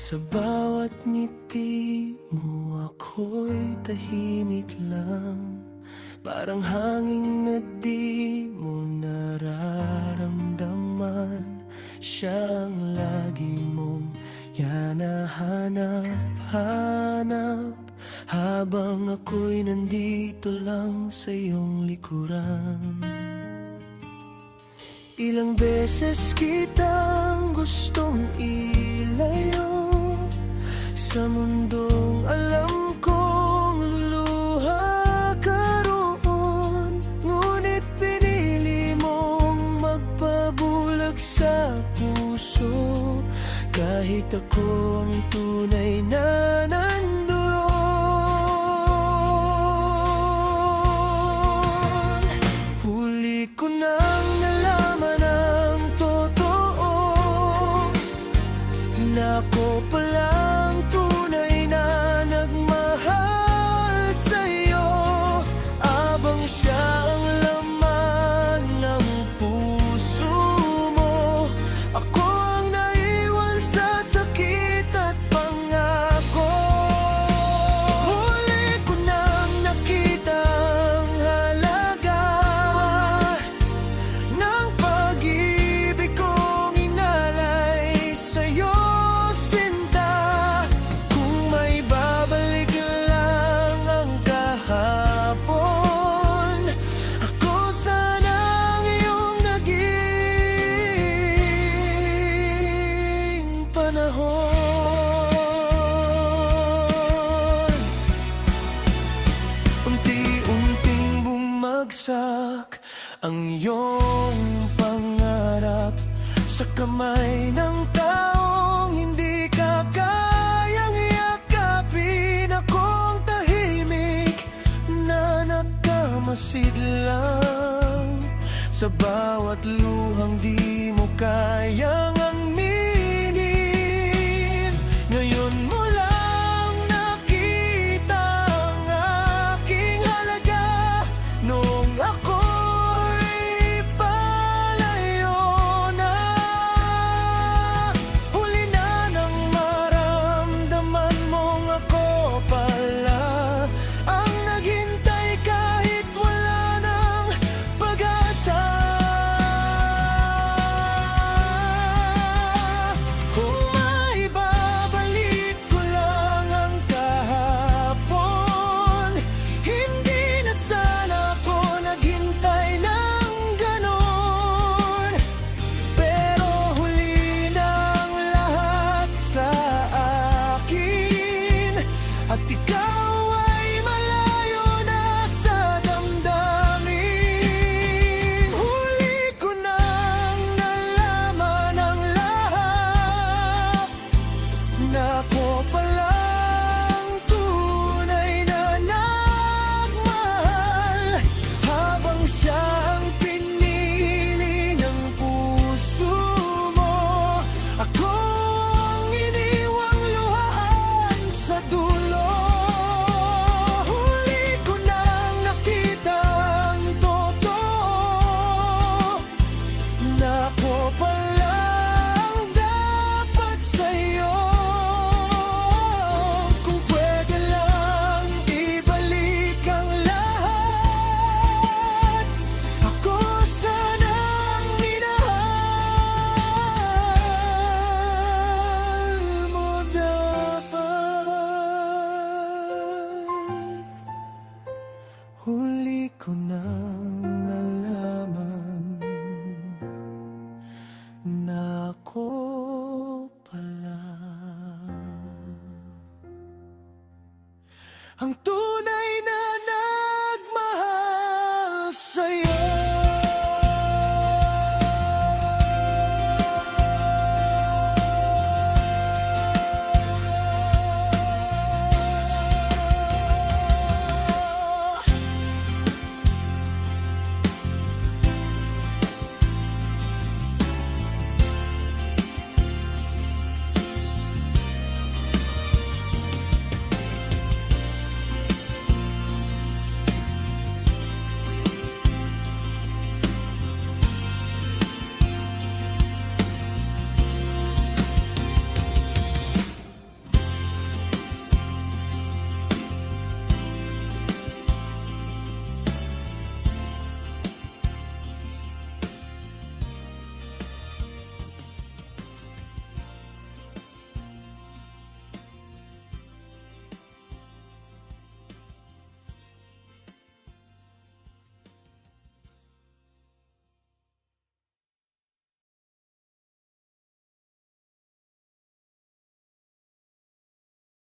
Sa bawat ngiti mo ako'y tahimik lang, parang hangin na di mo nararamdaman. Siyang lagi mong hinahanap-hanap, habang ako'y nandito lang sa iyong likuran. Ilang beses kitang gustong ilayo sa mundong alam kong luluha ka roon, ngunit pinili mong magpabulag sa puso, kahit ako ang tunay na nandoon. Huli ko nang nalaman ang totoo, na ako palang tunay na nagmahal sa'yo, abang siya ang laman ng puso mo. Ako ang naiwan sa sakit at pangako. Huli ko nang nakita ang halaga ng pag-ibig kong inalay sa'yo, sinta. Kung may babalik lang ang kahapon, ako sana ang iyong naging panahon. Unti-unting bumagsak ang iyong pangarap sa kamay ng taong hindi ka kayang yakapin. Akong tahimik na nakamasid lang sa bawat luhang di mo kayang aminin. Ngayon mo lang nakita ang aking halaga, noong ako'y palayo na. Huli na nang maramdaman mong ako pala ang naghintay kahit wala ng pag-asa. Kung maibabalik ko lang ang kahapon, hindi na sana ako naghintay ng ganon. Pero huli na ang lahat sa akin, at ikaw ay malayo na sa damdamin. Huli ko nang nalaman ang lahat, na ako palang tunay na nagmahal, habang siya ang pinili ng puso mo. Ako ang iniwang luhaan sa dulo. Huli ko nang nakita ang totoo, na ako palang dapat sa'yo. Kung pwede lang ibalik ang lahat, ako sana ang minahal mo dapat. Huli ko nang nalaman na ako